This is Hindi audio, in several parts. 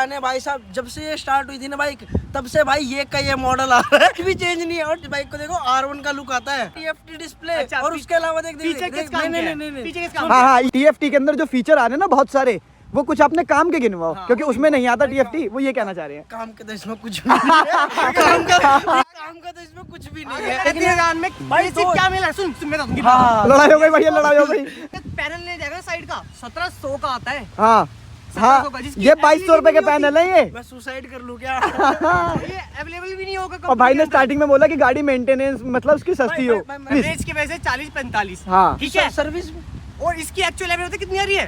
पुराने भाई साहब, जब से ये स्टार्ट हुई थी ना बाइक, तब से भाई ये का ये मॉडल आ रहा है, कुछ भी चेंज नहीं है। और बाइक को देखो R1 का लुक आता है, TFT डिस्प्ले, और उसके अलावा देख नहीं, हाँ, TFT के अंदर जो फीचर आ रहे हैं ना बहुत सारे, वो कुछ अपने काम के गिनवाओ, क्योंकि उसमें नहीं आता TFT, वो ये कहना चाह रहे हैं। काम के तो इसमें कुछ भी नहीं है, काम का तो इसमें कुछ भी नहीं है। लेकिन में भाई क्या मिला, सुन मैं बताऊंगी। लड़ाई हो गई भैया, लड़ाई हो गई। पैनल ले जाएगा साइड का 1700 का आता है। हाँ, ये 2200 रुपए के पैनल है ये। मैं सुसाइड कर लूं क्या? ये अवेलेबल भी नहीं होगा। और भाई ने स्टार्टिंग में बोला कि गाड़ी मेंटेनेंस मतलब उसकी सस्ती हो, एवरेज के वैसे 40-45। हाँ ठीक है, सर्विस, और इसकी एक्चुअल एवरेज कितनी आ रही है?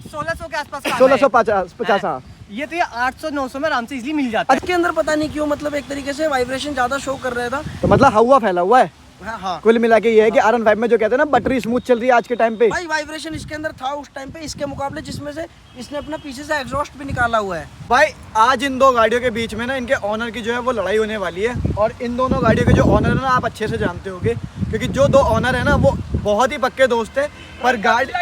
1600 के आसपास। 1650। हाँ, ये तो ये 800-900 में आराम से इजीली मिल जाता है। इसके अंदर पता नहीं क्यों मतलब एक तरीके से वाइब्रेशन ज्यादा शो कर रहा था। तो मतलब हवा फैला हुआ है। हाँ, कुल मिला के ये है कि R15 में जो कहते हैं ना बटरी स्मूथ चल रही है आज के टाइम पे, भाई वाइब्रेशन इसके अंदर था उस टाइम पे इसके मुकाबले, जिसमें से इसने अपना पीछे से एग्जॉस्ट भी निकाला हुआ है। भाई आज इन दो गाड़ियों के बीच में ना इनके ऑनर की जो है वो लड़ाई होने वाली है। और इन दोनों गाड़ियों के जो ऑनर है ना आप अच्छे से जानते होंगे, क्योंकि जो दो ऑनर है ना वो बहुत ही पक्के दोस्त है। पर गाड़ी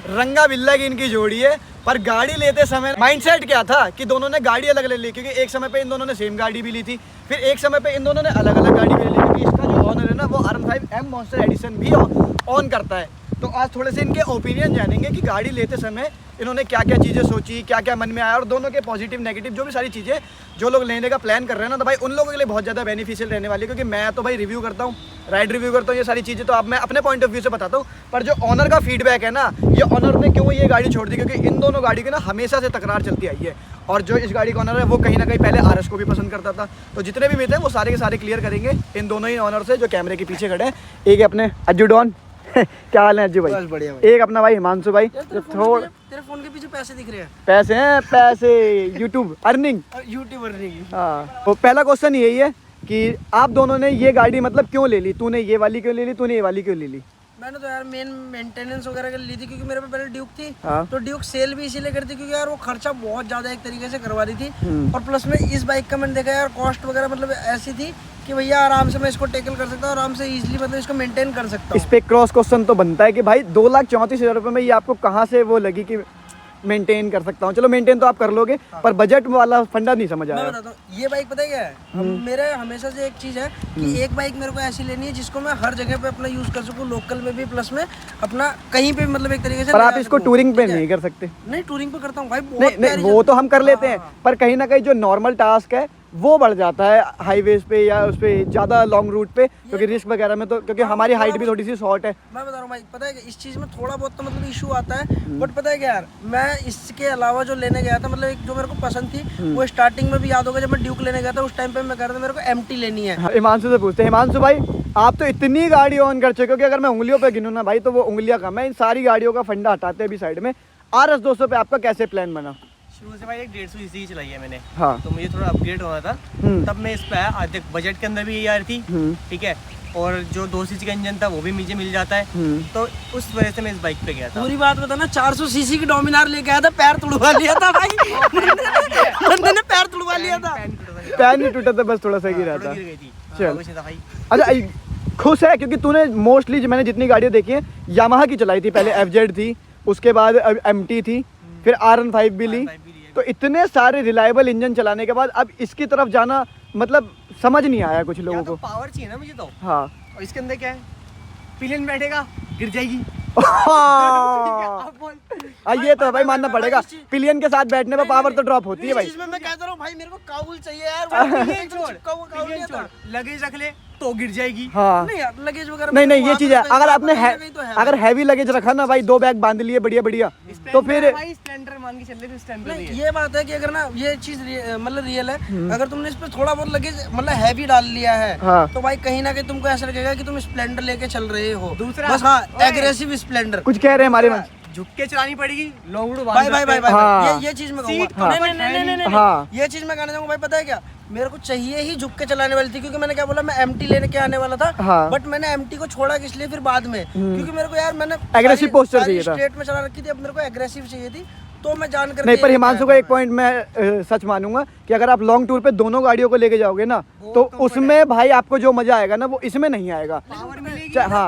रंगा बिल्ला की इनकी जोड़ी है। पर गाड़ी लेते समय माइंडसेट क्या था कि दोनों ने गाड़ी अलग अलग ली, क्योंकि एक समय पे इन दोनों ने सेम गाड़ी भी ली थी, फिर एक समय पे इन दोनों ने अलग अलग गाड़ी भी ली, क्योंकि इसका जो ऑनर है ना वो R15M मॉन्स्टर एडिशन भी ऑन करता है। तो आज थोड़े से इनके ओपिनियन जानेंगे कि गाड़ी लेते समय इन्होंने क्या क्या चीज़ें सोची, क्या क्या मन में आया, और दोनों के पॉजिटिव नेगेटिव जो भी सारी चीज़ें जो लोग लेने का प्लान कर रहे हैं ना, तो भाई उन लोगों के लिए बहुत ज़्यादा बेनिफिशियल रहने वाली है। क्योंकि मैं तो भाई रिव्यू करता हूँ, राइड रिव्यू करता हूँ, ये सारी चीज़ें तो अब मैं अपने पॉइंट ऑफ व्यू से बताता हूँ। पर जो ऑनर का फीडबैक है ना, ये ऑनर ने क्यों ये गाड़ी छोड़ दी, क्योंकि इन दोनों गाड़ी की ना हमेशा से तकरार चलती आई है। और जो इस गाड़ी का ऑनर है वो कहीं ना कहीं पहले RS को भी पसंद करता था। तो जितने भी मिथ हैं वो सारे के सारे क्लियर करेंगे इन दोनों ही ऑनर से, जो कैमरे के पीछे खड़े हैं। एक है अपने अज्जू डॉन क्या हाल है अज्जू भाई? बस बढ़िया भाई। एक अपना भाई हिमांशु भाई, तेरे फोन के पीछे पैसे दिख रहे हैं। पैसे हैं, पैसे यूट्यूब अर्निंग। यूट्यूबर नहीं। हाँ, तो पहला क्वेश्चन यही है कि आप दोनों ने ये गाड़ी मतलब क्यों ले ली? तूने ये वाली क्यों ले ली, तूने ये वाली क्यों ले ली? मैंने तो यार मेन मेंटेनेंस वगैरह के लिए ली थी, क्योंकि मेरे पे पहले ड्यूक थी। हाँ। तो ड्यूक सेल भी इसीलिए करती क्योंकि यार वो खर्चा बहुत ज्यादा एक तरीके से करवा रही थी। और प्लस में इस बाइक का मैंने देखा यार कॉस्ट वगैरह मतलब ऐसी थी कि भैया आराम से मैं इसको टेकल कर सकता हूँ, आराम से इजीली मतलब इसको मेंटेन कर सकता हूँ। इस पे क्रॉस क्वेश्चन तो बनता है कि भाई 2,34,000 रुपये में ये आपको कहाँ से वो लगी कि मेंटेन कर सकता हूँ? चलो मेंटेन तो आप कर लोगे, पर बजट वाला फंडा नहीं समझ मैं आया। बताता हूँ, ये बाइक पता है क्या है, मेरे हमेशा से एक चीज़ है कि एक बाइक मेरे को ऐसी लेनी है जिसको मैं हर जगह पे अपना यूज कर सकूँ, लोकल में भी प्लस में अपना कहीं पे मतलब एक तरीके से। पर आप इसको टूरिंग पे नहीं कर सकते। नहीं, टूरिंग पे करता हूँ भाई, नहीं, वो तो हम कर लेते हैं, पर कहीं ना कहीं जो नॉर्मल टास्क है वो बढ़ जाता है हाईवेज पे या उस पे ज़्यादा लॉन्ग रूट पे, क्योंकि रिस्क वगैरह में तो, क्योंकि हमारी हाइट भी थोड़ी सी शॉर्ट है। मैं बता रहा हूँ भाई, पता है कि इस चीज़ में थोड़ा बहुत तो मतलब इशू आता है, बट पता है क्या यार, मैं इसके अलावा जो लेने गया था मतलब एक जो मेरे को पसंद थी, वो स्टार्टिंग में भी याद होगा जब मैं ड्यूक लेने गया था, उस टाइम पे मैं कह रहा था मेरे को MT लेनी है। हिमांशु से पूछते हैं, हिमांशु भाई आप तो इतनी गाड़ी ऑन कर चुके हो कि अगर मैं उंगलियों पे गिनूँ ना भाई तो वो उंगलियां कम है। इन सारी गाड़ियों का फंडा हटाते हैं अभी साइड में, RS 200 पे आपका कैसे प्लान बना? शुरू से भाई एक 150 सीसी चलाई है मैंने। हाँ। तो मुझे थोड़ा अपग्रेड होना था, तब मैं इस पे आया। आज तक बजट के अंदर भी ये आ रही थी, ठीक है, और जो 2 सीसी का इंजन था वो भी मुझे मिल जाता है, तो उस वजह से मैं इस बाइक पे गया था। पूरी बात बता ना, 400 सीसी की डोमिनार लेके आया था, पैर तुड़वा लिया था भाई बंदे ने पैर तुड़वा लिया था। पैर नहीं टूटा था, बस थोड़ा सा गिरा था। चल अच्छा, खुश है क्योंकि तूने मोस्टली मैंने जितनी गाड़ियाँ देखी हैं यामाहा की चलाई थी। पहले FZ थी, उसके बाद MT थी, फिर R15 भी ली। तो इतने सारे रिलायबल इंजन चलाने के बाद अब इसकी तरफ जाना मतलब समझ नहीं आया कुछ लोगों को। पावर चाहिए ना मुझे तो। हाँ, और इसके अंदर क्या है, पिलियन बैठेगा गिर जाएगी। ये तो भाई मानना पड़ेगा, पिलियन के साथ बैठने पर पावर तो ड्रॉप होती है भाई। मैं कहता हूँ भाई मेरे को काबुल चाहिए यार, लगेज रख ले तो गिर जाएगी। हाँ, नहीं यार लगेज वगैरह नहीं ये चीज है, अगर आपने अगर हैवी लगेज रखा ना भाई, 2 बैग बांध लिए बढ़िया बढ़िया, तो फिर स्प्लेंडर मान के चल रहे थे, स्प्लेंडर नहीं, ये बात है कि अगर ना ये चीज मतलब रियल है, अगर तुमने इस पे थोड़ा बहुत लगेज मतलब हैवी डाल लिया है, हाँ। तो भाई कहीं ना कहीं तुमको ऐसा लगेगा कि तुम स्प्लेंडर लेके चल रहे हो। दूसरा बस हाँ, एग्रेसिव स्प्लेंडर कुछ कह रहे हैं हमारे में, झुक के चलानी पड़ेगी, लॉन्ग रूट भाई भाई भाई भाई, हाँ। ये चीज मैं सीट कहूँगा, तो नहीं हाँ। ये चीज मैं कहना चाहूँगा भाई, पता है क्या, मेरे को चाहिए ही झुक के चलाने वाली थी, क्योंकि मैंने क्या बोला, मैं MT लेने के आने वाला था, हाँ। बट मैंने MT को छोड़ा किस लिए फिर बाद में, क्योंकि मेरे को यार मैंने एग्रेसिव पोस्चर चाहिए था, स्ट्रेट में चला रखी थी, अब मेरे को एग्रेसिव चाहिए थी। तो मैं जान कर नहीं, पर हिमांशु का एक पॉइंट मैं सच मानूंगा कि अगर आप लॉन्ग टूर पे दोनों गाड़ियों को लेके जाओगे ना तो उसमें भाई आपको जो मजा आएगा ना वो इसमें नहीं आएगा। हाँ,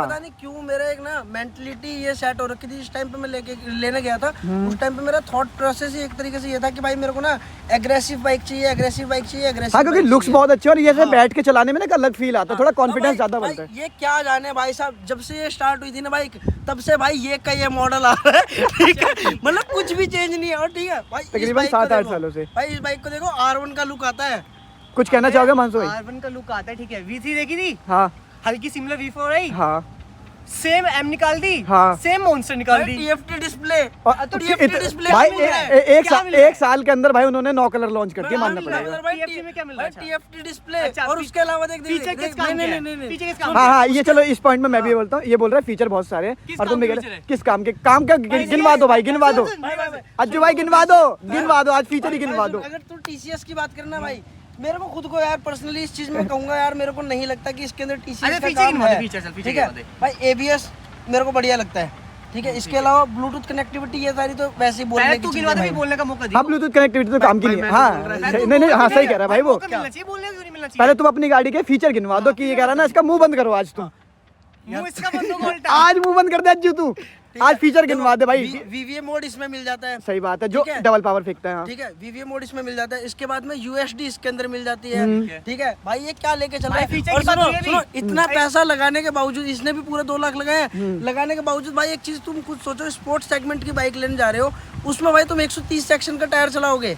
पता नहीं क्यों मेरा एक ना मेंटलिटी ये सेट हो रखी थी। इस टाइम पे मैं लेने गया था, उस टाइम पे मेरा थॉट प्रोसेस ही एक तरीके से ये था कि भाई मेरे को ना एग्रेसिव बाइक चाहिए, एग्रेसिव बाइक चाहिए, एग्रेसिव। हाँ, क्योंकि लुक्स बहुत अच्छे और ये से बैठ के चलाने में ना एक अलग फील आता है, थोड़ा कॉन्फिडेंस ज्यादा बनता है। ये क्या जाने भाई साहब, जब से ये स्टार्ट हुई थी ना बाइक तब से भाई ये का ये मॉडल आ रहा है, ठीक है, मतलब कुछ भी चेंज नहीं है। और ठीक है भाई, तकरीबन 7-8 सालों से भाई इस बाइक को देखो, R1 का लुक आता है। कुछ कहना चाहोगे हिमांशु भाई? R1 का लुक आता है, ठीक है। V3 देखी थी, हाँ हल्की सिमिलर V4 आई, हाँ सेम M निकाल दी, हाँ। सेम मॉन्स्टर निकाल दी। TFT डिस्प्ले तो TFT डिस्प्ले भाई मिल रहा है। एक साल के अंदर भाई उन्होंने 9 कलर लॉन्च कर दिया, मानना पड़ेगा। TFT में क्या मिल रहा है? TFT डिस्प्ले अच्छा, और उसके अलावा देख फीचर किस काम के हैं? फीचर किस काम हाँ हाँ, ये चलो इस पॉइंट में मैं भी बोलता हूँ, ये बोल रहा है फीचर बहुत सारे हैं किस और तुम काम भी के कह फीचर रहे है? किस काम के, काम का गिनवा दो भाई, गिनवा दो अज्जू भाई, गिनवा दो आज फीचर ही गिनवा दो। अगर तू TCS की बात करना भाई, मेरे को खुद को यार पर्सनली इस चीज में कहूंगा यार, मेरे को नहीं लगता कि इसके अंदर TCS अरे का फीचर काम गिनवा दे, है, फीचर चल, फीचर ठीक है गिनवा दे। भाई। ABS मेरे को बढ़िया लगता है, ठीक है। इसके अलावा ब्लूटूथ कनेक्टिविटी ये सारी तो वैसे ही बोलने पहले की तू चीज़ गिनवा है दे, भाई। भी बोलने का मौका दे। हाँ, ब्लूटूथ कनेक्टिविटी तो काम की नहीं है। हाँ नहीं, हाँ सही कह रहा है भाई वो। मिलना चाहिए, बोलने क्यों नहीं मिलना चाहिए? पहले तुम अपनी गाड़ी के फीचर गिनवा दो कि ये कह रहा है ना इसका मुंह बंद करो आज तुम, मुंह इसका बंद होगा उल्टा। आज मुंह बंद कर दे अज्जू तू, आज फीचर गिनवा दे भाई। VVA मोड इसमें मिल जाता है, सही बात है, जो ठीक है। डबल पावर फेंकता है। हाँ। ठीक है, VVA मोड इसमें मिल जाता है। इसके बाद में USD इसके अंदर मिल जाती है, ठीक है भाई। ये क्या लेके चल रहा भाई है? फीचर और की बात सुनो हुई है सुनो, अभी। इतना पैसा लगाने के बावजूद, इसने भी पूरे 2 लाख लगाए हैं, लगाने के बावजूद भाई एक चीज तुम खुद सोचो, स्पोर्ट्स सेगमेंट की बाइक लेने जा रहे हो, उसमें भाई तुम 130 सेक्शन का टायर चलाओगे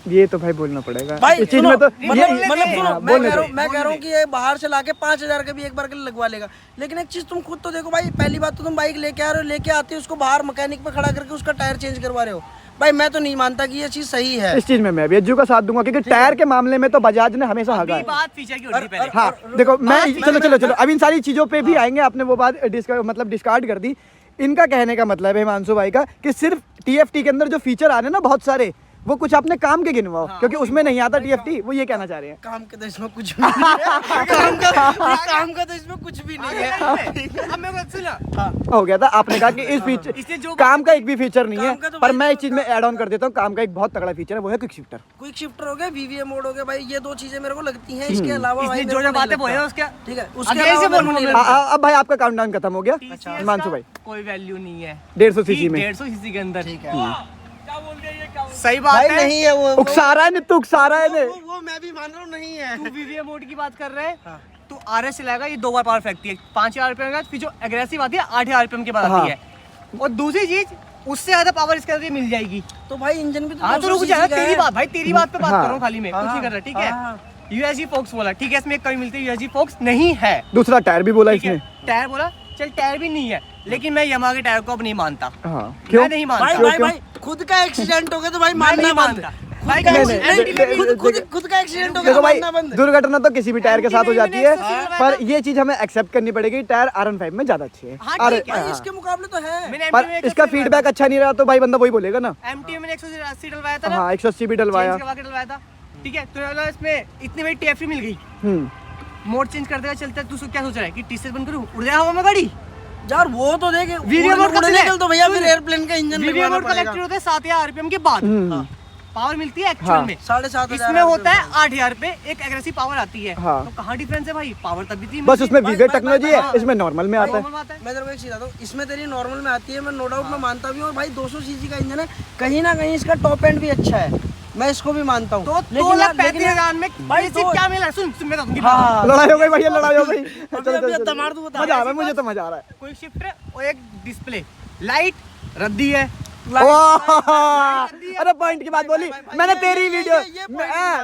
ये तो भाई बोलना पड़ेगा भाई। इस चीज में तो मतलब सुनो, हाँ, मैं कह रहा हूँ कि ये बाहर से लाके 5,000 का भी एक बार के लिए लगवा लेगा। लेकिन एक चीज तुम खुद तो देखो भाई, पहली बात तो तुम बाइक लेके आ रहे हो, लेके आते हो उसको बाहर मैकेनिक पे खड़ा करके उसका टायर चेंज करवा रहे हो भाई। मैं तो नहीं मानता कि ये चीज सही है। इस चीज में मैं भी अज्जू का साथ दूंगा, क्योंकि टायर के मामले में तो बजाज ने हमेशा हगा अभी है। बात फीचर की हो रही पहले। हाँ देखो, मैं चलो अब इन सारी चीजों पे भी आएंगे। आपने वो बात डिस्कार्ड कर दी। इनका कहने का मतलब है हिमांशु भाई का कि सिर्फ TFT के अंदर जो फीचर आ रहे हैं ना बहुत सारे, वो कुछ अपने काम के गिनवाओ, क्योंकि उसमें नहीं आता TFT। वो ये कहना चाह रहे हैं। काम के तो इसमें कुछ भी नहीं है। काम का तो इसमें कुछ भी नहीं है। अब मैं बात सुना, हो गया था, आपने कहा कि इस इसने फीचर जो काम का एक भी फीचर नहीं काम का है, तो पर भाई मैं इस चीज में ऐड ऑन कर देता हूँ। काम का एक बहुत तगड़ा फीचर है, वो है क्विक शिफ्टर। क्विक शिफ्टर हो गया, VVA मोड हो गया भाई। ये 2 चीजें मेरे को लगती हैं। इसके अलावा इसने भाई जो जो बातें बोले उसके ठीक है, उसके आगे से अलावा बोलूंगा मेरे मैं। को नहीं लगता। अब भाई आपका काउंटडाउन खत्म हो गया TCS हिमांशु का भाई। कोई वैल्यू नहीं है 150 सीसी में 150 सीसी के अंदर। ठीक है सही बात भाई, है। नहीं है वो उकसा रहा है ने, तू उकसा रहा है ने। वो मैं भी मान रहा हूँ, नहीं है। तू VVA मोड की बात कर रहे है, तू RS चलाएगा, ये 2 बार पावर फेंकती है, 5,000 RPM के बाद, फिर जो एग्रेसिव आती है 8,000 RPM के बाद आती है। और दूसरी चीज, उससे ज्यादा पावर इसके अंदर मिल जाएगी। तो भाई इंजन भी तो हाँ तो 200 रुक cc जाएगा, का तेरी है। बात भाई, तेरी बात पे बात हाँ। कर रहा हूँ खाली मैं, कुछ नहीं कर रहा, ठीक है। हाँ। USG फोक्स बोला, ठीक है, इसमें एक कमी मिलती है, USG फोक्स नहीं है, दूसरा टायर भी बोला ठीक है। इसने। टायर बोला, चल टायर भी नहीं है, लेकिन मैं यामाहा के टायर को अब नहीं मानता। हाँ क्यों? मैं नहीं मानता। भाई क्यों, भाई क्यों? भाई खुद का एक्सीडेंट हो गया तो भाई मैं मानना नहीं बंद। मानता। खुद भाई का नहीं, एक्सीडेंट- नहीं, खुद का एक्सीडेंट हो देखो गया भाई, मानना बंद। दुर्घटना तो किसी भी टायर के साथ हो जाती है, MT पर ये चीज हमें एक्सेप्ट करनी पड़ेगी। टायर R15 में ज्यादा अच्छे है। हाँ, अरे ठीक है, भाई इसके मुकाबले तो है। मैंने पर MT में इसका फीडबैक अच्छा नहीं रहा तो भाई बंदा वही बोलेगा ना। MT में 180 डलवाया था ना, हाँ 180 भी डलवाया। चेंज करवा के डलवाया था, ठीक है। तो बोला इसमें इतनी बड़ी TFT मिल गई, मोड चेंज कर देगा, चलता है। तू क्या सोच रहा है कि TCS बंद करूं, उड़ जाए हवा में गाड़ी? यार वो तो देख, VVA मोड उड़ने कितने? के लिए तो भैया फिर एयरप्लेन का इंजन VVA लगवाना मोड पड़ेगा। कलेक्टर होता है 7,000 RPM के बाद, पावर मिलती है एक्चुअल हाँ। में 7,500 इसमें होता है 8,000 पे एक एग्रेसिव पावर आती है। हाँ। तो कहाँ डिफरेंस है भाई? पावर तभी थी, बस उसमें भाई, विवेक भाई, टेक्नोलॉजी भाई, है, हाँ। इसमें नॉर्मल में आता है। बात है। मैं तेरे को एक चीज बताता हूँ, इसमें तेरी नॉर्मल में आती है, मैं नो डाउट मैं मानता भी हूँ। और भाई 200 cc का इंजन है, कहीं ना कहीं इसका टॉप एंड भी अच्छा है, मैं इसको भी मानता हूँ। तो 2,35,000 में भाई बेसिक क्या मिला? सुन मैं बताऊंगी। हाँ लड़ाई हो गई भैया, लड़ाई हो गई। अभी दमाड़ दूँ बता। मजा आ रहा है, मुझे तो मजा आ रहा है। कोई शिफ्ट है और एक डिस्प्ले लाइट रद्दी है। अरे पॉइंट की बात बोली मैंने, तेरी वीडियो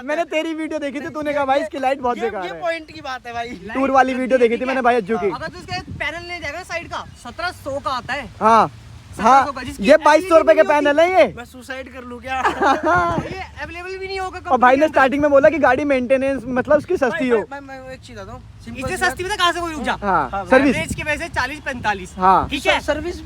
मैंने तेरी वीडियो देखी थी, तूने कहा भाई इसकी लाइट बहुत बेकार ये है। पॉइंट की बात है भाई। टूर वाली वीडियो देखी थी मैंने भाई अज्जू की। अगर तू इसका पैनल ले जाएगा साइड का 1,700 का आता है। हाँ हाँ, 1700 का, जिसकी ये 2,200 रुपए के पैनल है ये। मैं सुसाइड कर लूँ क्या? ये अवेलेबल भी नहीं होगा। और भाई ने स्टार्टिंग में बोला कि गाड़ी मेंटेनेंस मतलब उसकी सस्ती हो। मैं एक चीज बताता हूँ, इससे सस्ती में कहाँ से कोई रुक जा। हाँ सर्विस। एवरेज के वैसे 40-45। हाँ ठीक है, सर्विस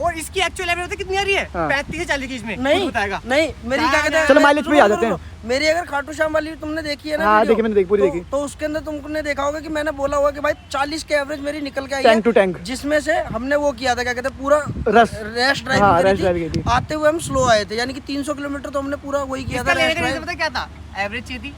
और इसकी एक्चुअल एवरेज कितनी आ रही है? हाँ। 35 से 40 की इसमें नहीं बताएगा। नहीं मेरी क्या कहते हैं, चलो माइलेज पे ही आ जाते हैं। मेरी अगर खाटू श्याम वाली तुमने देखी है ना हाँ, वीडियो, देखी, मैंने देखी, पूरी देखी। तो उसके अंदर तुमने देखा होगा कि मैंने बोला हुआ कि भाई 40 के एवरेज मेरी निकल के आई टैंक टू है, टैंक। जिसमें से हमने वो किया था क्या कहते हैं पूरा रस रैश ड्राइव हाँ, करी रैश ड्राइव की थी। आते हुए हम स्लो आए थे, यानी कि 300 किलोमीटर तो हमने पूरा वही किया था इसका लेने रैश का रीजन ड्राइव। पता क्या था? एवरेज चाहिए थी,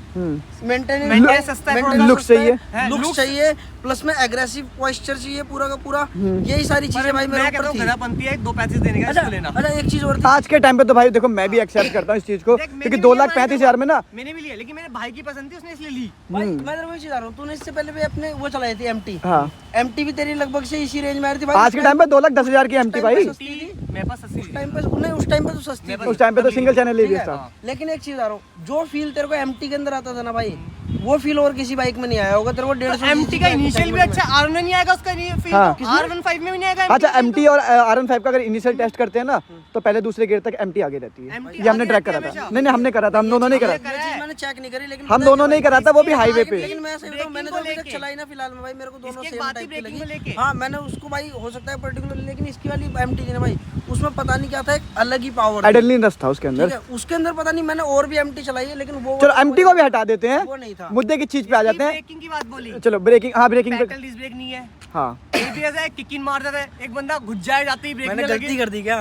मेंटेनेंस Maintenance सस्ता है, look चाहिए। लुक्स चाहिए, प्लस में एग्रेसिव पॉइस्चर चाहिए पूरा का पूरा, यही सारी चीजें भाई मेरे मैं ऊपर कहता हूँ थी। घड़ा बनती है 2.35 देने का अच्छा इसको लेना। अच्छा एक चीज और थी, आज के टाइम पे तो भाई देखो मैं भी एक्सेप्ट करता हूँ इस चीज को, देख, मैंने क्योंकि भी 2,35,000 में ना मैंने भी लिया, लेकिन मेरे भाई की पसंद थी, उसने इसलिए ली। भाई मैं तेरे को एक चीज बता रहा हूँ, तूने इससे पहले भी अपने वो चलाई थी एमटी, हाँ एमटी भी तेरी लगभग से इसी रेंज में आ रही थी भाई। आज के टाइम पे 2,10,000 की एमटी भाई। मेरे पास 80 उस टाइम पे नहीं, उस टाइम पे तो सस्ती थी। उस टाइम पे तो सिंगल चैनल ले ठीक लिया है? था। लेकिन एक चीज आ रहा हूँ, जो फील तेरे को एमटी के अंदर आता था ना भाई, वो फील और किसी बाइक में नहीं आया होगा तेरे को। 150 एमटी का इनिशियल भी अच्छा, R1 में नहीं आएगा उसका फील, हाँ। R15 में भी नहीं आएगा। अच्छा एमटी और R15 का अगर इनिशियल टेस्ट करते हैं ना तो पहले दूसरे गियर तक एमटी आगे रहती है। MT ये हमने आगे ट्रैक रहती करा है था। हमेशा। नहीं हमने करा था, हम दोनों नहीं करा। ये चीज मैंने चेक नहीं करी, लेकिन हम पता है दोनों क्या नहीं भाई? करा था, वो भी हाईवे पे। लेकिन मैं सही बताऊं, मैंने ब्रेकिंग जो को अभी तक लेके। चलाई ना फिलहाल में भाई, मेरे को दोनों इसकी एक सेम बात टाइप ही की ब्रेकिंग को लगी। लेके। हाँ मैंने उसको भाई हो सकता है पर्टिकुलर, लेकिन इसकी वाली एमटी थी ना भाई, उसमें पता नहीं क्या था, एक अलग ही पावर। एड्रेनलिन रश था उसके ठीक अंदर। है, उसके अंदर पता नहीं, मैंने और भी एमटी चलाई है, लेकिन वो चलो एमटी को भी हटा देते हैं, वो नहीं था। मुद्दे की चीज पे आ जाते हैं। ब्रेकिंग की बात बोली, चलो ब्रेकिंग, हाँ ब्रेकिंग पे, पैडल डिस्क ब्रेक नहीं है, हाँ ABS है, किक इन मार देता है, एक बंदा घुस जाए जाते ही ब्रेक मैंने नहीं गलती लगी। कर दी क्या?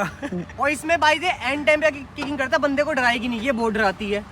और इसमें भाई जे एंड टाइम पे किकिंग करता है, बंदे को डराएगी नहीं, ये बहुत डराती है।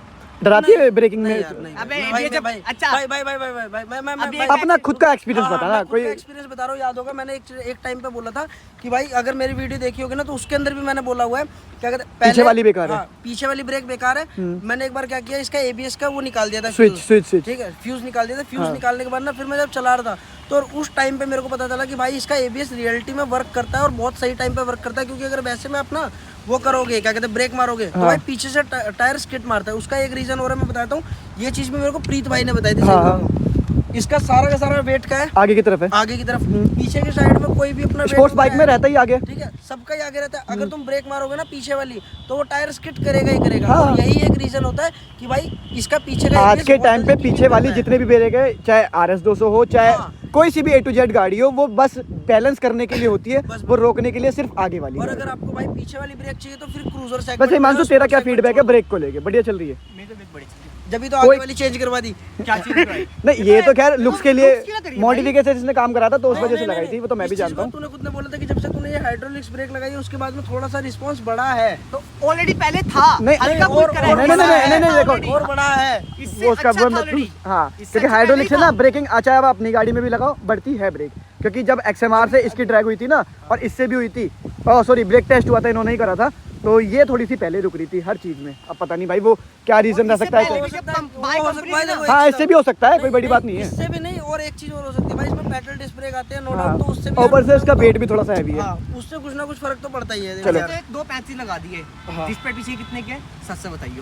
डराती है ब्रेकिंग नहीं में। यार, नहीं। अबे भाई, ये जब भाई, अच्छा भाई भाई भाई भाई भाई मैं अभी मैं- अपना खुद का एक्सपीरियंस हाँ, बता ना मैं खुद कोई। का एक्सपीरियंस बता रहा हूँ, याद होगा मैंने एक टाइम पे बोला था कि भाई अगर मेरी वीडियो देखी होगी ना तो उसके अंदर भी मैंने बोला हुआ है, क्या कहते हैं, पीछे वाली बेकार है। हाँ, पीछे वाली ब्रेक बेकार है। मैंने एक बार क्या किया, इसका एबीएस का वो निकाल दिया था, स्विच स्विच ठीक है, फ्यूज निकाल दिया था। फ्यूज निकालने के बाद ना फिर मैं जब चला रहा था तो उस टाइम पे मेरे को पता चला कि भाई इसका एबीएस रियलिटी में वर्क करता है और बहुत सही टाइम पे वर्क करता है, क्योंकि अगर वैसे में अपना वो करोगे, क्या कहते हैं, ब्रेक मारोगे तो भाई पीछे से टायर स्किड मारता है। उसका एक रीजन और है, मैं बताता हूँ, ये चीज भी मेरे को प्रीत भाई ने बताई थी। इसका सारा का सारा वेट का है आगे की तरफ है, आगे की तरफ, पीछे की साइड में कोई भी अपना weight स्पोर्ट्स होता बाइक है, में रहता ही आगे। ठीक है, सबका ही आगे रहता है। अगर तुम ब्रेक मारोगे ना पीछे वाली तो वो टायर स्किड करेगा ही करेगा। हाँ। और यही एक रीजन होता है कि भाई इसका पीछे का आज ABS के बहुत टाइम पे जल्दी पीछे kick वाली करता है। जितने भी ब्रेक है, चाहे RS200 हो, चाहे हाँ। कोई सी भी A to Z गाड़ी हो, वो बस बैलेंस करने के लिए होती है, बस- वो रोकने के लिए सिर्फ आगे वाली और है। अगर आपको भाई पीछे वाली ब्रेक चाहिए तो फिर क्रूजर सेगमेंट। वैसे हिमांशु तेरा क्या फीडबैक है ब्रेक को लेके? बढ़िया चल रही है? मेरे तो ब्रेक बड़ी चली। जब भी तो आगे वाली चेंज करवा दी। क्या चीज है भाई? नहीं ये तो खैर लुक्स के लिए looks के लिए करी है मॉडिफिकेशन इसने काम करा था तो उस नहीं, वजह से नहीं, लगाई नहीं, थी, वो तो मैं भी इस चीज़ जानता को हूँ। तूने खुद ने बोला था कि जब से तूने ये हाइड्रोलिक्स ब्रेक लगाई है उसके बाद में थोड़ा सा रिस्पांस बढ़ा है। तो ऑलरेडी पहले था, नहीं, हल्का और- बूस्ट करा है। नहीं, नहीं, नहीं, नहीं, नहीं, देखो। और बढ़ा है। इससे वो उसका अच्छा वो था already। हाँ, इससे क्योंकि अच्छा हाइड्रोलिक से पहले ना था। ब्रेकिंग, अच्छा अब अपनी गाड़ी में भी लगाओ, बढ़ती है ब्रेक। क्योंकि जब XMR से इसकी ड्रैग हुई थी ना और इससे भी हुई थी, सॉरी ब्रेक टेस्ट हुआ था, इन्होंने ही करा था, तो ये थोड़ी सी पहले रुक रही थी हर चीज में। अब पता नहीं भाई वो क्या रीजन रह सकता पहले है। भी जब बाइक वो हो कंपनी सकता है, थी ना, देखो, हाँ एक इससे भी हो सकता है, कोई बड़ी बात नहीं है। इससे भी नहीं, और एक चीज और हो सकती है भाई, इसमें पेट्रोल डिस्क ब्रेक आते हैं नो हाँ, डाउट, तो उससे भी ऊपर से इसका वेट भी थोड़ा सा हैवी है। हाँ, उससे कुछ ना कुछ फर्क तो पड़ता ही है। चलो। तो एक 2.35 लगा दिए, हाँ। जिस पे पीछे कितने के? 700 बताइए।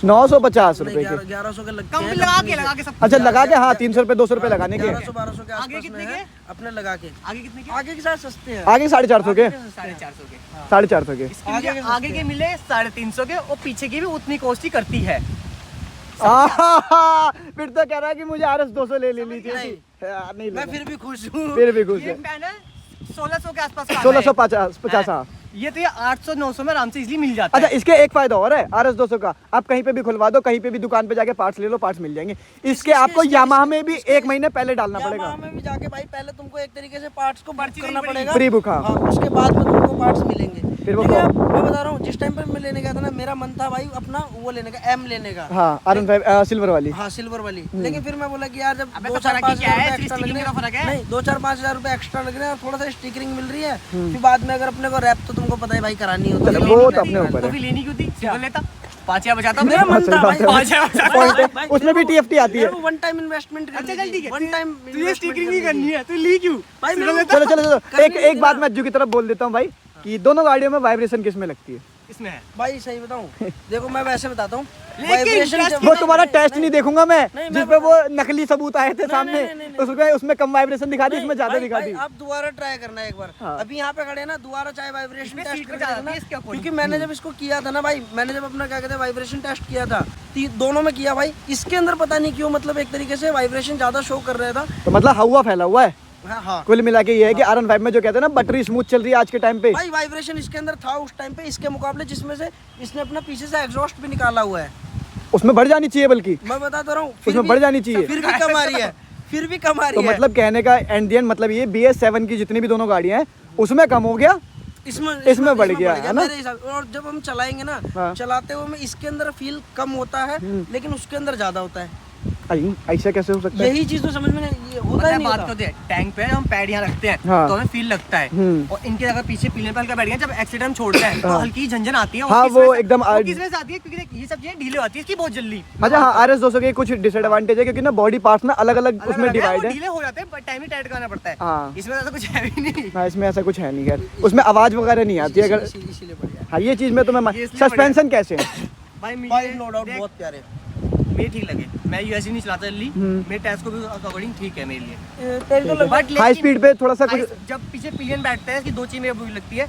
950 रुपए के। 1100 के लगते कम हैं लगा के सब अच्छा लगा के, हाँ 300 रुपए 200 रुपए लगाने के। 1100-1200 के आगे आसपास कितने में है, के? अपने लगा के। आगे कितने के? आगे के साथ सस्ते हैं। आगे 450 के, 450 के। 450 के। इसके आगे मुझे के आगे के मिले 350 के, और पीछे की भी उतनी कॉस्ट ही करती है। फिर तो कह रहा है कि मुझे RS200 ले लेनी चाहिए। हाँ, नहीं मैं लेना। फिर भी खुश हूँ। फिर भी खुश ये है। पैनल 1600 के आसपास का आता है। 1650 हाँ। ये तो ये 800-900 में आराम से इजीली मिल जाता अच्छा है। इसके एक फायदा और है RS200 का, आप कहीं पे भी खुलवा दो, कहीं पे भी दुकान पे जाके पार्ट्स ले लो, पार्ट्स मिल जाएंगे। इसके आपको यामाहा में भी 1 महीने पहले डालना पड़ेगा। यामाहा में भी जाके भाई पहले तुमको एक तरीके से पार्ट्स को पर्ची करना लेनी पड़ेगा। प्री बुक, हाँ। हाँ, उसके बाद में तुमको पार्ट्स मिलेंगे। फिर वो लेकिन कौन? अब मैं बता रहा हूँ, जिस टाइम पर मैं लेने गया था ना, मेरा मन था भाई अपना वो लेने का, M लेने का। हाँ R15 सिल्वर वाली। हाँ सिल्वर वाली। लेकिन फिर मैं बोला कि यार जब अबे 2-4-5 फर्क ही क्या है? हजार एक्स्ट्रा लग स्टिकरिंग रहे का फर्क है? हैं, नहीं 2-4-5 हजार रुपए एक्स्ट्रा लग रहे हैं और थोड़ा सा स्टिकरिंग मिल रही है, फिर बाद में अगर अपने को रैप तो तुमको पता है भाई करानी होती चलो, है। वो तो अपने ऊपर तो है। फिर लेनी क्यों थी? सिंगल लेता, 5000 बचाता। मेरा मन था भाई। 5000 बचाता। Point है, भाई, उसमें भी TFT आती है। वन टाइम इन्वेस्टमेंट अच्छा चल ठीक है, वन टाइम तुझे स्टिकरिंग नहीं करनी है, तू ली क्यों? भाई सिंगल मेरे लेता। चलो चलो चलो, करनी एक नहीं एक बात ना। मैं अज्जू की तरफ बोल देता हूँ भाई, कि दोनों गाड़ियों में वाइब्रेशन किस में लगती है? इसमें है। भाई सही बताऊं, देखो मैं वैसे बताता हूँ, लेकिन वाइब्रेशन टेस्ट जब- वो तुम्हारा टेस्ट नहीं देखूंगा मैं, नहीं, मैं जिसपे वो नकली सबूत आए थे सामने, नहीं, उसमें कम वाइब्रेशन दिखा दी, इसमें ज्यादा भाई, दिखा भाई, दी। आप दोबारा ट्राई करना एक बार। हाँ। अभी यहाँ पे खड़े हैं ना, दोबारा चाहे वाइब्रेशन इसमें टेस्ट सीट पे करके ज्यादा देखना, थी, इसके according। क्योंकि मैंने जब इसको किया था ना भाई, मैंने जब अपना क्या कहते हैं वाइब्रेशन टेस्ट किया था, दोनों में किया भाई, इसके अंदर पता नहीं क्यों मतलब एक तरीके से वाइब्रेशन ज्यादा शो कर रहा था। तो मतलब हवा फैला हुआ है। हाँ कुल मिला के ये है कि R15 में जो कहते हैं ना बटरी स्मूथ चल रही है आज के टाइम पे। भाई वाइब्रेशन इसके अंदर था उस टाइम पे इसके मुकाबले, जिसमें से इसने अपना पीछे से एग्जॉस्ट भी निकाला हुआ है। उसमें बढ़ जानी चाहिए, बल्कि मैं बताता रहा हूँ उसमें बढ़ जानी चाहिए। फिर भी कम आ रही है, फिर भी कम आ तो रही है। मतलब कहने का एंड द एंड मतलब ये BS7 की जितनी भी दोनों गाड़ियां हैं उसमें कम हो गया, इसमें बढ़ गया है ना। मेरे हिसाब से। और जब हम चलाएंगे ना, हाँ। चलाते हुए में इसके अंदर फील कम होता है, लेकिन उसके अंदर ज्यादा होता है। ऐसा कैसे हो सकता है? यही चीज तो समझ में नहीं होता है। नहीं बात होता। तो टैंक पे हम पैड यहाँ रखते हैं हाँ। तो हमें फील लगता है, और इनके अगर पीछे पीले पे हल्का बैठ गया, जब एक्सीडेंट हम छोड़ते हैं तो हल्की झंझन आती है। हाँ, वो एकदम किस वजह से आती है, क्योंकि ये सब चीजें ढीले होती है इसकी बहुत जल्दी। अच्छा हाँ, RS200 के कुछ डिसएडवांटेज है क्योंकि ना बॉडी पार्ट्स ना अलग अलग उसमें डिवाइड है। ढीले हो जाते हैं, पर टाइम ही टाइट करना पड़ता है। हाँ। इसमें ऐसा कुछ है भी नहीं। हाँ, इसमें ऐसा कुछ है नहीं खैर, उसमें आवाज वगैरह नहीं आती है अगर। इसीलिए बढ़िया। हाँ, ये चीज में तो मैं ये इसलिए सस्पेंसन कैसे है? भाई भाई नो डाउट बहुत प्यारे। मेरे ठीक लगे, मैं यूएसडी नहीं चलाता जल्दी, मेरे टेस्ट को भी अकॉर्डिंग ठीक है मेरे लिए। तेल तो लगभग बट हाई स्पीड पे थोड़ा सा कुछ जब पीछे पिलियन बैठता है इसकी दो चीजें बुरी लगती है।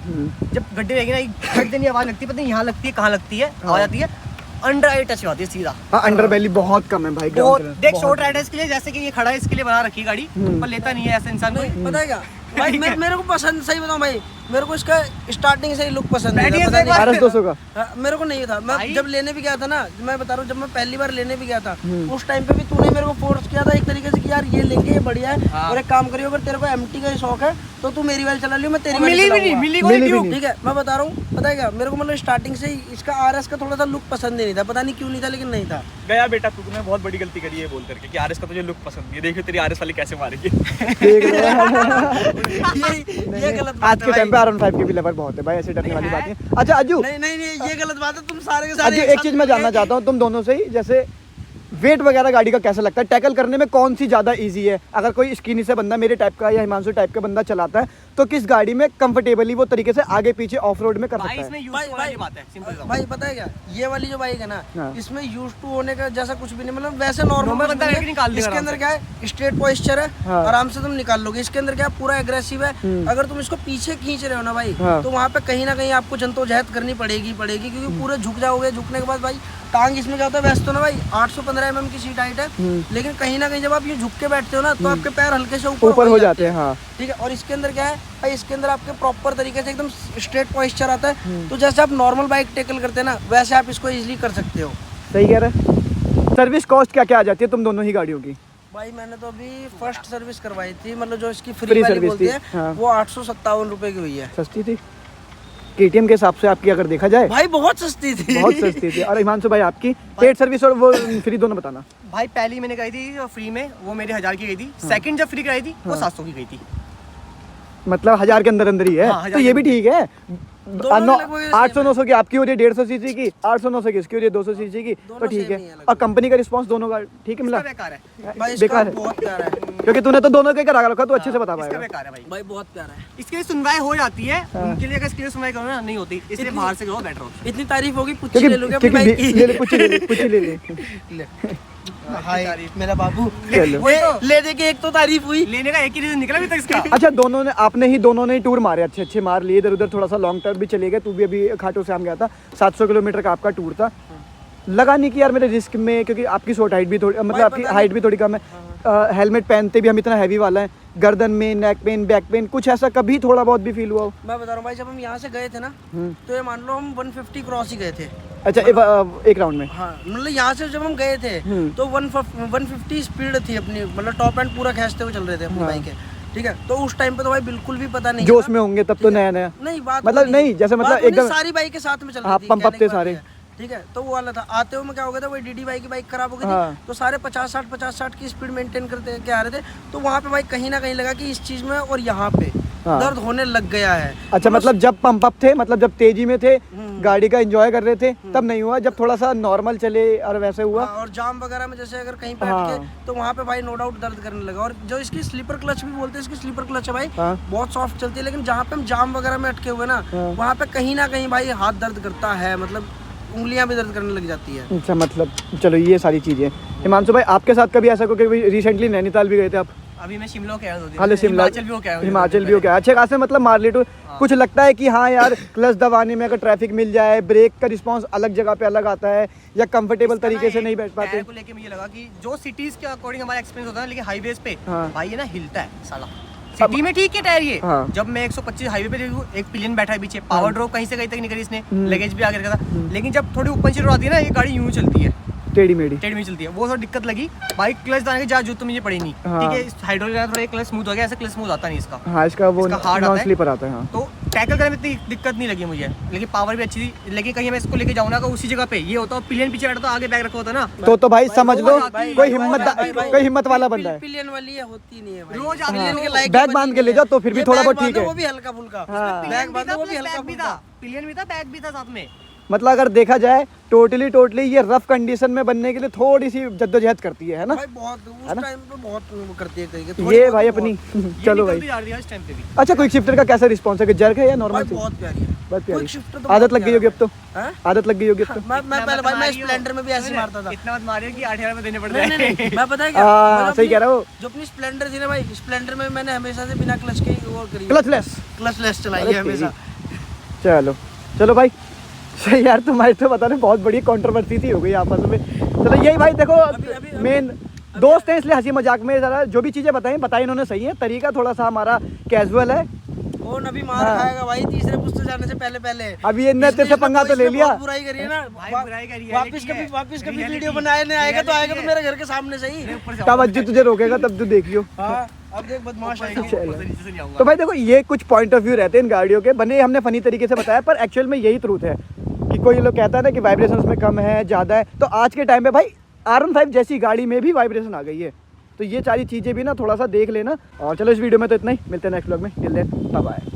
जब गड्ढे रहेगी ना, एक गड्ढे आवाज लगती है, पता नहीं यहाँ लगती है कहाँ लगती है, आवाज आती है, अंडर आई टच आती है सीधा। हाँ, अंडर बेली बहुत कम है भाई। बहुत देख शॉर्ट राइडर्स के लिए, जैसे कि ये खड़ा है इसके लिए बना रखी गाड़ी, पर लेता नहीं है ऐसा इंसान कोई। पता है क्या भाई, मेरे को पसंद, सही बताऊं भाई, मेरे को इसका स्टार्टिंग से ही लुक पसंद नहीं बैठिए था। पता एक नहीं- बार। RS200 का हाँ, मेरे को नहीं था। मैं भाई- जब लेने भी गया था ना, मैं बता रहा हूँ, जब मैं पहली बार लेने भी गया था, उस टाइम पे भी तूने मेरे को फोर्स किया था एक तरीके से कि यार ये लेंगे, ये बढ़िया है। हाँ। और एक काम करियो, अगर तेरे को MT का ही शौक है तो तू मेरी वाली चला लियो, मैं तेरी वाली मिली भी नहीं, चलाऊंगा। मिली मिली भी कोई नहीं। ठीक है, मैं बता रहा हूँ, पता है क्या, मेरे को मतलब स्टार्टिंग से ही इसका RS का थोड़ा सा लुक पसंद ही नहीं था। पता नहीं क्यों नहीं था, लेकिन नहीं था। गया बेटा, तूने बहुत बड़ी गलती करी है बोल करके कि RS का तुझे लुक पसंद नहीं है। देखियो तेरी RS वाली कैसे मारेगी। देख रहे हैं। ये गलत बात आज है के टाइम पे भाई। R15 के भी लेवल बहुत है भाई, ऐसे डरने वाली बात नहीं। अच्छा अज्जू, नहीं नहीं नहीं, ये गलत बात है। तुम सारे के अज्जू सारे एक चीज मैं जानना चाहता हूँ तुम दोनों से ही, जैसे वेट वगैरह गाड़ी का कैसा लगता है, टैकल करने में कौन सी ज्यादा इजी है? अगर कोई स्किनी से बंदा मेरे टाइप का या हिमांशु टाइप का बंदा चलाता है तो किस गाड़ी में कंफर्टेबली वो तरीके से आगे पीछे ऑफ रोड में कर भाई सकता इसमें है? यूज भाई- होने की भाई- बात है, सिंपल सा। भाई पता है क्या, ये वाली जो बाइक है ना, हाँ। इसमें यूज टू होने का जैसा कुछ भी नहीं, मतलब वैसे नॉर्मल Normal बंदा लेके निकाल देगा इसके आराम अंदर से। क्या है, स्ट्रेट पॉइस्चर है, हाँ। आराम से तुम निकाल लोगे। इसके अंदर क्या है, पूरा एग्रेसिव है। अगर तुम इसको पीछे खींच रहे हो ना भाई, हाँ। तो वहाँ पे कहीं ना कहीं आपको जद्दोजहद करनी पड़ेगी, क्योंकि पूरे झुक जाओगे। झुकने के बाद भाई टांग, इसमें क्या होता है, वैसे तो ना भाई 815 mm की सीट हाइट है, लेकिन कहीं ना कहीं जब आप ये झुक के बैठते हो ना, तो आपके पैर हल्के से ऊपर हो जाते हैं। हाँ, ठीक है। और इसके अंदर क्या है भाई, इसके अंदर आपके प्रॉपर तरीके से एकदम स्ट्रेट पॉइस्चर आता है। तो जैसे आप नॉर्मल बाइक टेकल करते हैं ना, वैसे आप इसको इजीली कर सकते हो। सही कह रहे हैं। सर्विस कॉस्ट क्या क्या आ जाती है तुम दोनों ही गाड़ियों की? भाई मैंने तो अभी फर्स्ट सर्विस करवाई थी, मतलब जो इसकी फ्री फ्री वाली सर्विस बोलते थी, हैं, हाँ। वो 857 रुपए की हुई है। सस्ती थी KTM के हिसाब से आपकी अगर देखा जाए? भाई बहुत सस्ती थी। बहुत सस्ती थी। और हिमांशु भाई आपकी पेड सर्विस और वो फ्री दोनों बताना। भाई पहली मैंने कराई थी फ्री में, वो मेरे 1000 की गई थी। सेकंड जब फ्री कराई थी वो 700 की गई थी। मतलब 1000 के अंदर अंदर ही है। हाँ, 1000 तो ये भी ठीक है। दोनों लगभग ऐसे 800-900 की आपकी हो रही है, 150 सीसी की, 800-900 की इसकी हो रही है, 200 सीसी की, तो दोनों ठीक same है। ही है लगभग। और कंपनी का रिस्पांस दोनों का ठीक है मिला? इसका बेकार है, भाई इसका बेकार है बहुत प्यारा है। क्योंकि तूने तो दोनों का ही करा रखा, तो अच्छे से बता इसका पाएगा। बेकार है भाई। भाई बहुत प्यारा है। इसके लिए सुनवाई हो जाती है, उनके लिए अगर इसके लिए सुनवाई करो ना, नहीं होती, इसलिए बाहर से करो बेटर होता इतनी तारीफ होगी, पुच्ची ले लोगे अपनी क्योंकि बाइक की। ले ले, कुछ ले ले। हाय मेरा बाबू, चलो। ले दे के एक तो तारीफ हुई। है। लेने का एक ही रीजन निकला अभी तक इसका। अच्छा, आपने ही दोनों ने टूर मारे, अच्छे अच्छे मार लिए, इधर उधर थोड़ा सा लॉन्ग टर्म भी चले गए। तू भी अभी खाटू श्याम गया था, 700 किलोमीटर का आपका टूर था। लगा नहीं कि यार मेरे रिस्क में, क्योंकि आपकी शॉर्ट हाइट भी थोड़ी, मतलब भाई आपकी पता हाइट भी थोड़ी कम है, हेलमेट पहनते भी हम इतना हैवी वाला है, गर्दन में नेक पेन, बैक पेन, कुछ ऐसा कभी थोड़ा बहुत भी फील हुआ हो? मैं बता रहा हूँ भाई, जब हम यहाँ से गए थे ना, तो ये मान लो हम 150 क्रॉस ही गए थे। अच्छा, एक राउंड में? हाँ, मतलब यहाँ से जब हम गए थे तो 150 स्पीड थी अपनी, मतलब टॉप एंड पूरा खींचते हुए चल रहे थे अपनी बाइक है। ठीक है, तो उस टाइम पे तो भाई बिल्कुल भी पता नहीं जोश था। में होंगे तब तो नया नया। नहीं बात मतलब वो नहीं, जैसे मतलब बात वो नहीं, एकदम सारी बाइकें साथ में चल हाँ, रही थी, पंप अप कहने थे की बात सारे। ये है। ठीक है, तो वो वाला था। आते हुए में क्या हो गया था, वो DD बाइक की बाइक खराब हो गई हाँ। थी, तो सारे 50-60 की स्पीड मेंटेन करते के आ रहे थे। तो वहाँ पे भाई कहीं ना कहीं लगा कि इस चीज में और यहाँ पे हाँ। दर्द होने लग गया है। अच्छा, मतलब जब पंप अप थे, मतलब जब तेजी में थे, गाड़ी का एंजॉय कर रहे थे, तब नहीं हुआ। जब थोड़ा सा नॉर्मल चले और वैसे हुआ। हाँ, और जाम वगैरह में जैसे अगर कहीं पे हाँ। अटके तो वहाँ पे भाई नो डाउट दर्द करने लगा। और जो इसकी स्लीपर क्लच भी बोलते हैं, इसकी स्लीपर क्लच है भाई, हाँ। बहुत सॉफ्ट चलती है, लेकिन जहाँ पे हम जाम वगैरह में अटके हुए ना, वहाँ पे कहीं ना कहीं भाई हाथ दर्द करता है, मतलब उंगलियां भी दर्द करने लग जाती है। अच्छा, मतलब चलो ये सारी चीजें। हिमांशु भाई आपके साथ कभी ऐसा कोई, रिसेंटली नैनीताल भी गए थे आप? अभी मैं शिमला के आया हूँ, हाल शिमला, हिमाचल भी होके आया हूँ। हिमाचल भी हो गया। अच्छे खासे मतलब मार टूर। कुछ लगता है कि हाँ यार, क्लच दबाने में अगर ट्रैफिक मिल जाए, ब्रेक का रिस्पांस अलग जगह पे अलग आता है, या कंफर्टेबल तरीके से नहीं बैठ पाते? टायर को लेके मुझे लगा कि जो सिटीज के अकॉर्डिंग हमारा एक्सपीरियंस होता है, लेकिन हाईवेज पे हाँ। भाई ये ना हिलता है साला। सिटी में ठीक है टायर ये। हाँ। जब मैं 125 हाईवे पे देखूं, एक पिलियन बैठा है पीछे, पावर ड्रॉप कहीं से कहीं तक नहीं करी इसने, लगेज भी आगे रखा था। लेकिन जब थोड़ी ऊपर नीचे आती है ना, ये गाड़ी यूं चलती है, टेढ़ी मेढ़ी। टेढ़ी में चलती है, वो थोड़ी दिक्कत लगी। बाइक क्लच दाने की जहाँ जरूरत तो मुझे पड़ी नहीं, हाँ। ठीक है। हाइड्रोलिक थोड़ा क्लच स्मूथ हो गया, ऐसा क्लच स्मूथ आता नहीं इसका। हाँ इसका वो इसका hard नॉन आता है। स्लीपर आता है। हाँ तो टैकल करने में इतनी दिक्कत नहीं लगी मुझे, लेकिन पावर भी अच्छी थी। लेकिन कहीं मैं इसको लेके जाऊँ ना, उसी जगह पे ये होता है, पिलियन पीछे बैठा तो आगे बैग रखा होता ना, तो भाई समझ लो भाई, कोई भाई, कोई हिम्मत वाला बंदा है। पिलियन वाली है, होती नहीं है भाई। रोज आती पिलियन है, के लायक बैग बनी बांध के नहीं ले है। जाओ तो फिर भी ये थोड़ा बैग बहुत ठीक बांधो, है। वो भी हल्का फुल्का। हाँ। बैग बांधो, वो भी हल्का भी फुल्का। था, पिलियन भी था, बैग भी था साथ में। मतलब अगर देखा जाए टोटली ये रफ कंडीशन में बनने के लिए थोड़ी सी जद्दोजहद करती है ना। भाई बहुत उस है ना? टाइम पे बहुत वो करती है कहीं के, ये भाई अपनी चलो भाई। ये निकलती जा रही है इस टाइम पे भी। अच्छा क्विक शिफ्टर का कैसा रिस्पॉन्स है, कि जर्क है या भाई नॉर्मल? बहुत प्यारी है। बहुत क्विक प्यारी। शिफ्टर तो आदत बहुत लग गई होगी अब तो। हैं? आदत लग गई होगी अब तो। मैं इतना पहले मत भाई मैं मारियो। स्प्लेंडर में भी ऐसे ही मारता था। इतना मत मारियो कि 8,000 रुपए देने पड़ नहीं जाए। नहीं मैं पता है क्या, हाँ, मैंने सही अपनी- कह रहा हो। जो अपनी स्प्लेंडर थी ना भाई, स्प्लेंडर में मैंने हमेशा से बिना क्लच के ही वो करी है। क्लचलेस। क्लचलेस चलाई अरे है हमेशा। चलो चलो भाई सही यार, तुम्हारी तो पता नहीं बहुत बड़ी कंट्रोवर्सी थी हो गई आपस में। चलो यही भाई देखो, अभी- मेन दोस्त हैं इसलिए हंसी मजाक में जरा जो भी चीज़ें बताई इन्होंने सही है। तरीका थोड़ा सा हमारा कैजुअल है। वो नबी मार हाँ। खाएगा भाई तीसरे पुस्ते जाने से पहले। अभी ये तेरे से पंगा तो ले लिया। बहुत बुराई करी है ना भाई वा- बुराई करी है, वापिस reality है। कभी reality- वीडियो बनाए नहीं आएगा तो आएगा तो reality मेरे घर के सामने सही। है। ऊपर से तब अज्जू तुझे रोकेगा तब तू देखियो। हाँ अब देख बदमाश ऊपर से आएंगे। चलो। ऊपर से नीचे से नहीं आऊंगा। तो भाई देखो ये कुछ पॉइंट ऑफ व्यू रहते हैं इन गाड़ियों के, बने हमने फनी तरीके से बताया, पर एक्चुअल में यही ट्रूथ है कि कोई लोग कहता है ना कि वाइब्रेशन उसमें कम है ज़्यादा है, तो आज के टाइम में भाई R15 जैसी गाड़ी में भी वाइब्रेशन आ गई है। तो ये सारी चीज़ें भी ना थोड़ा सा देख लेना। और चलो इस वीडियो में तो इतना ही, मिलते हैं नेक्स्ट व्लॉग में। Till then bye bye.